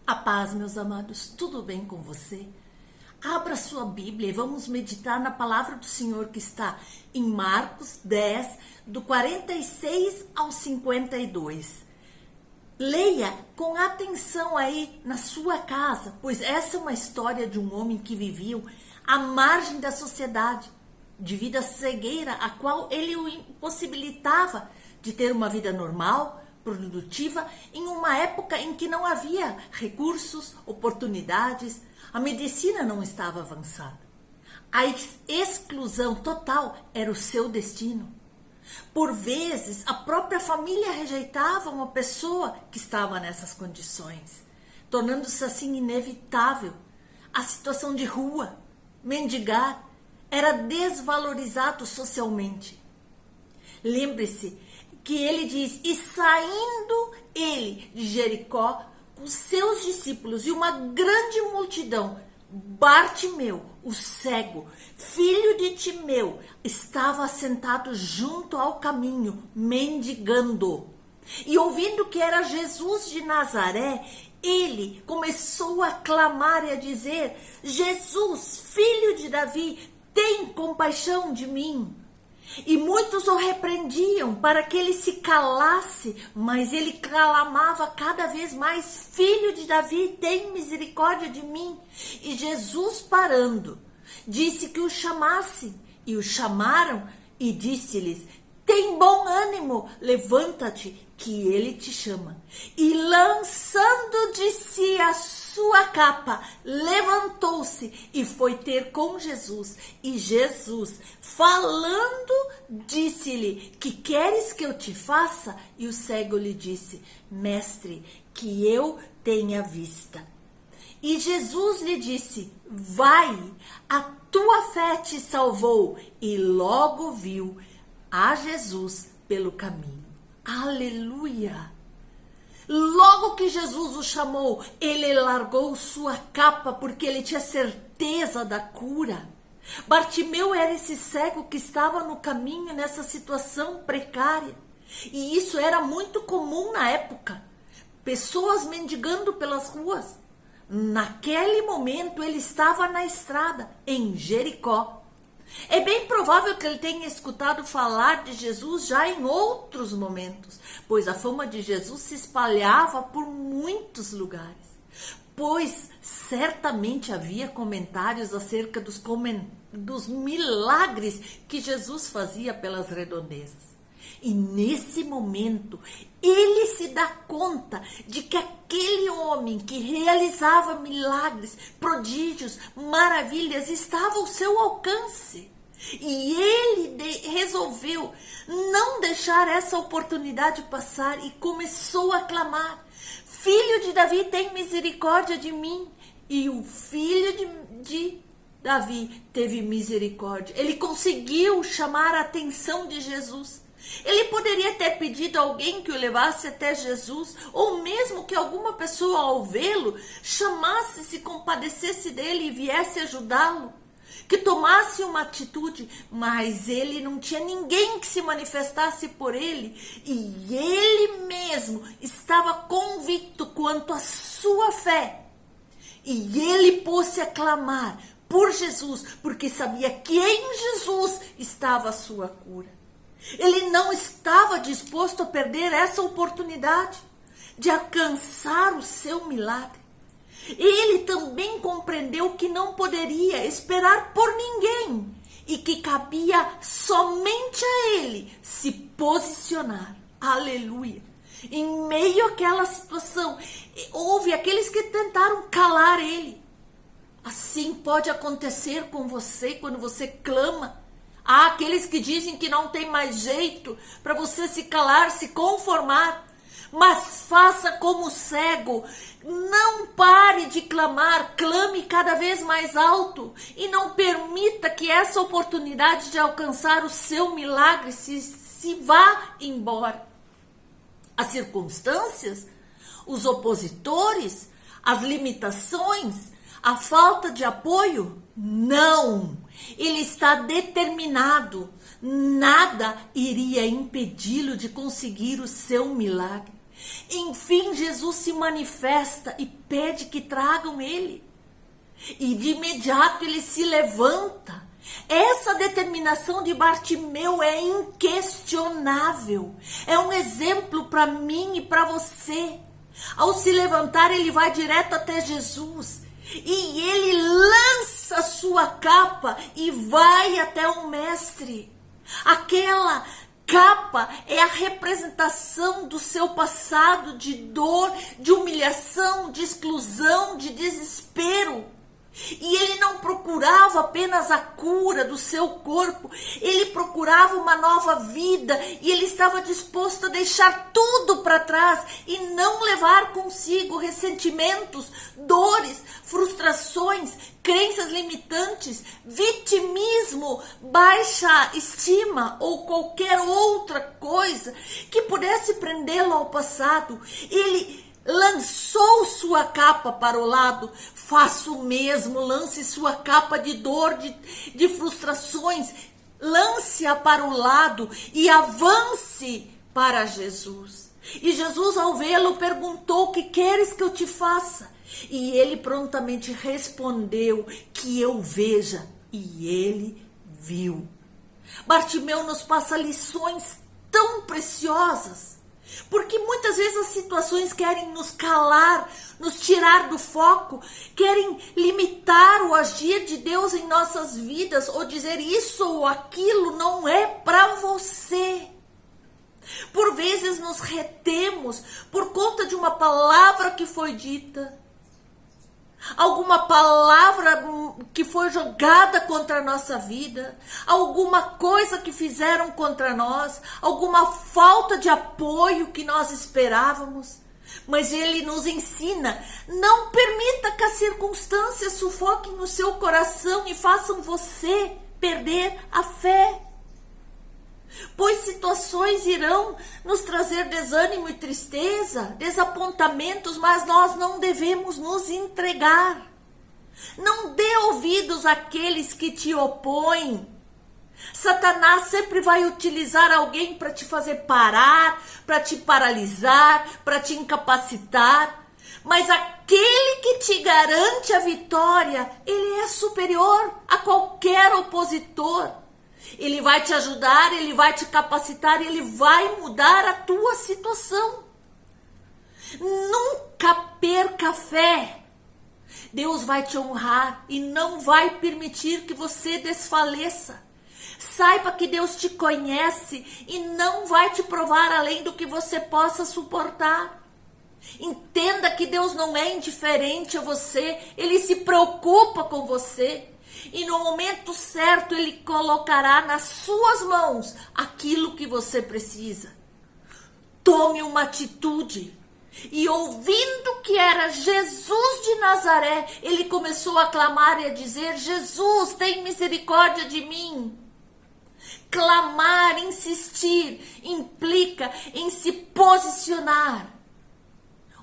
A paz, meus amados, tudo bem com você? Abra sua Bíblia e vamos meditar na palavra do Senhor que está em Marcos 10, do 46 ao 52. Leia com atenção aí na sua casa, pois essa é uma história de um homem que vivia à margem da sociedade, devido à cegueira a qual ele o impossibilitava de ter uma vida normal, produtiva, em uma época em que não havia recursos, oportunidades, a medicina não estava avançada. A exclusão total era o seu destino. Por vezes, a própria família rejeitava uma pessoa que estava nessas condições, tornando-se assim inevitável. A situação de rua, mendigar, era desvalorizado socialmente. Lembre-se que ele diz, e saindo ele de Jericó, os seus discípulos e uma grande multidão, Bartimeu, o cego, filho de Timeu, estava assentado junto ao caminho, mendigando. E ouvindo que era Jesus de Nazaré, ele começou a clamar e a dizer, Jesus, filho de Davi, tem compaixão de mim. E muitos o repreendiam para que ele se calasse, mas ele clamava cada vez mais, filho de Davi, tem misericórdia de mim. E Jesus, parando, disse que o chamasse, e o chamaram e disse-lhes, tem bom ânimo, levanta-te, que ele te chama. E lançando de si a sua capa, levantou-se e foi ter com Jesus. E Jesus, falando, disse-lhe, que queres que eu te faça? E o cego lhe disse, mestre, que eu tenha vista. E Jesus lhe disse, vai, a tua fé te salvou. E logo viu a Jesus pelo caminho. Aleluia! Logo que Jesus o chamou, ele largou sua capa porque ele tinha certeza da cura. Bartimeu era esse cego que estava no caminho nessa situação precária. E isso era muito comum na época. Pessoas mendigando pelas ruas. Naquele momento ele estava na estrada, em Jericó. É bem provável que ele tenha escutado falar de Jesus já em outros momentos, pois a fama de Jesus se espalhava por muitos lugares. Pois certamente havia comentários acerca dos milagres que Jesus fazia pelas redondezas. E nesse momento, ele se dá conta de que aquele homem que realizava milagres, prodígios, maravilhas, estava ao seu alcance. E ele resolveu não deixar essa oportunidade passar e começou a clamar, filho de Davi, tem misericórdia de mim. E o filho de Davi teve misericórdia. Ele conseguiu chamar a atenção de Jesus. Ele poderia ter pedido a alguém que o levasse até Jesus, ou mesmo que alguma pessoa ao vê-lo chamasse, se compadecesse dele e viesse ajudá-lo, que tomasse uma atitude, mas ele não tinha ninguém que se manifestasse por ele, e ele mesmo estava convicto quanto à sua fé, e ele pôs-se a clamar por Jesus, porque sabia que em Jesus estava a sua cura. Ele não estava disposto a perder essa oportunidade de alcançar o seu milagre. Ele também compreendeu que não poderia esperar por ninguém e que cabia somente a ele se posicionar. Aleluia! Em meio àquela situação, houve aqueles que tentaram calar ele. Assim pode acontecer com você quando você clama. Há aqueles que dizem que não tem mais jeito para você se calar, se conformar. Mas faça como cego. Não pare de clamar. Clame cada vez mais alto. E não permita que essa oportunidade de alcançar o seu milagre se vá embora. As circunstâncias, os opositores, as limitações, a falta de apoio, não. Ele está determinado. Nada iria impedi-lo de conseguir o seu milagre. Enfim, Jesus se manifesta e pede que tragam ele. E de imediato ele se levanta. Essa determinação de Bartimeu é inquestionável. É um exemplo para mim e para você. Ao se levantar, ele vai direto até Jesus. E ele lança sua capa e vai até o mestre. Aquela capa é a representação do seu passado de dor, de humilhação, de exclusão, de desespero. E ele não procurava apenas a cura do seu corpo, ele procurava uma nova vida e ele estava disposto a deixar tudo para trás e não levar consigo ressentimentos, dores, frustrações, crenças limitantes, vitimismo, baixa estima ou qualquer outra coisa que pudesse prendê-lo ao passado. Ele lançou sua capa para o lado. Faça o mesmo, lance sua capa de dor, de frustrações, lance-a para o lado e avance para Jesus. E Jesus, ao vê-lo, perguntou: o que queres que eu te faça? E ele prontamente respondeu: que eu veja. E ele viu. Bartimeu nos passa lições tão preciosas. Porque muitas vezes as situações querem nos calar, nos tirar do foco, querem limitar o agir de Deus em nossas vidas, ou dizer isso ou aquilo não é para você. Por vezes nos retemos por conta de uma palavra que foi dita, alguma palavra que foi jogada contra a nossa vida, alguma coisa que fizeram contra nós, alguma falta de apoio que nós esperávamos. Mas ele nos ensina: não permita que as circunstâncias sufoquem o seu coração e façam você perder a fé. Pois situações irão nos trazer desânimo e tristeza, desapontamentos, mas nós não devemos nos entregar. Não dê ouvidos àqueles que te opõem. Satanás sempre vai utilizar alguém para te fazer parar, para te paralisar, para te incapacitar. Mas aquele que te garante a vitória, ele é superior a qualquer opositor. Ele vai te ajudar, ele vai te capacitar, ele vai mudar a tua situação. Nunca perca a fé. Deus vai te honrar e não vai permitir que você desfaleça. Saiba que Deus te conhece e não vai te provar além do que você possa suportar. Entenda que Deus não é indiferente a você, Ele se preocupa com você. E no momento certo Ele colocará nas suas mãos aquilo que você precisa. Tome uma atitude. E ouvindo que era Jesus de Nazaré, ele começou a clamar e a dizer: Jesus, tem misericórdia de mim. Clamar, insistir, implica em se posicionar.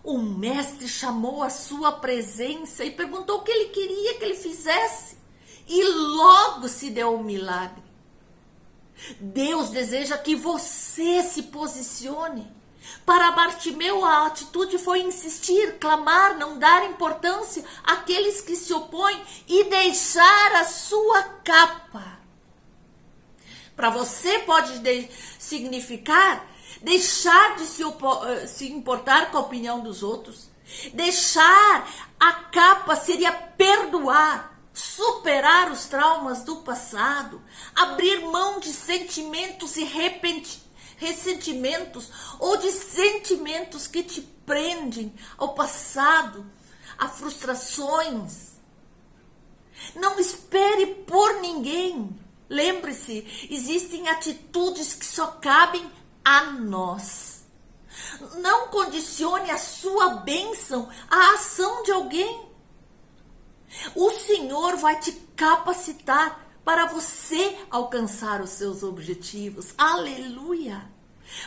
O mestre chamou a sua presença e perguntou o que ele queria que ele fizesse. E logo se deu um milagre. Deus deseja que você se posicione. Para Bartimeu, a atitude foi insistir, clamar, não dar importância àqueles que se opõem e deixar a sua capa. Para você pode significar deixar de se importar com a opinião dos outros. Deixar a capa seria perdoar, superar os traumas do passado, abrir mão de sentimentos e ressentimentos ou de sentimentos que te prendem ao passado, a frustrações. Não espere por ninguém. Lembre-se, existem atitudes que só cabem a nós. Não condicione a sua bênção à ação de alguém. O Senhor vai te capacitar para você alcançar os seus objetivos. Aleluia!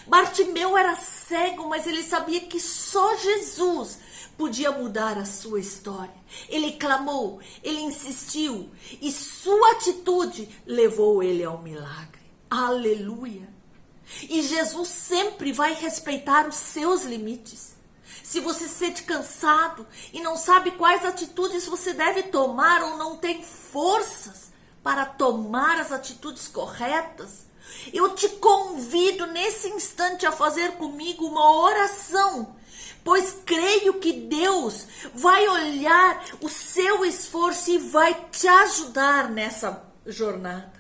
Bartimeu era cego, mas ele sabia que só Jesus podia mudar a sua história. Ele clamou, ele insistiu e sua atitude levou ele ao milagre. Aleluia! E Jesus sempre vai respeitar os seus limites. Se você se sente cansado e não sabe quais atitudes você deve tomar ou não tem forças para tomar as atitudes corretas, eu te convido nesse instante a fazer comigo uma oração, pois creio que Deus vai olhar o seu esforço e vai te ajudar nessa jornada.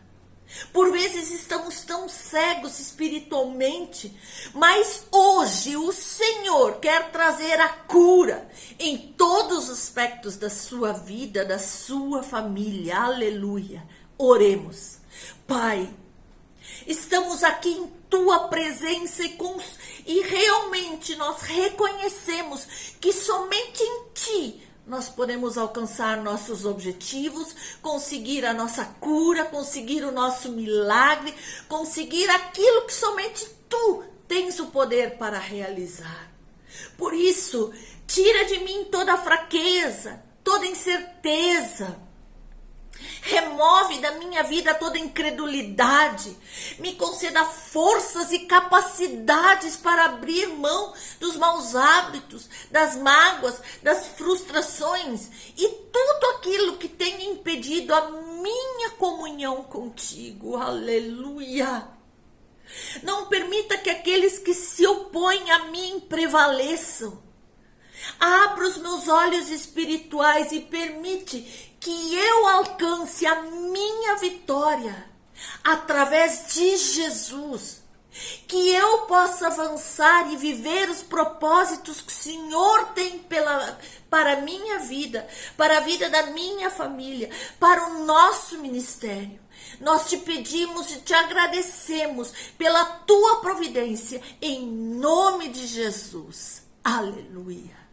Por vezes estamos tão cegos espiritualmente, mas hoje o Senhor quer trazer a cura em todos os aspectos da sua vida, da sua família. Aleluia. Oremos. Pai, estamos aqui em tua presença e realmente nós reconhecemos que somente em ti nós podemos alcançar nossos objetivos, conseguir a nossa cura, conseguir o nosso milagre, conseguir aquilo que somente tu tens o poder para realizar. Por isso, tira de mim toda a fraqueza, toda a incerteza. Remove da minha vida toda incredulidade. Me conceda forças e capacidades para abrir mão dos maus hábitos, das mágoas, das frustrações e tudo aquilo que tem impedido a minha comunhão contigo. Aleluia! Não permita que aqueles que se opõem a mim prevaleçam. Abra os meus olhos espirituais e permite que eu alcance a minha vitória através de Jesus. Que eu possa avançar e viver os propósitos que o Senhor tem para a minha vida, para a vida da minha família, para o nosso ministério. Nós te pedimos e te agradecemos pela tua providência, em nome de Jesus. Aleluia.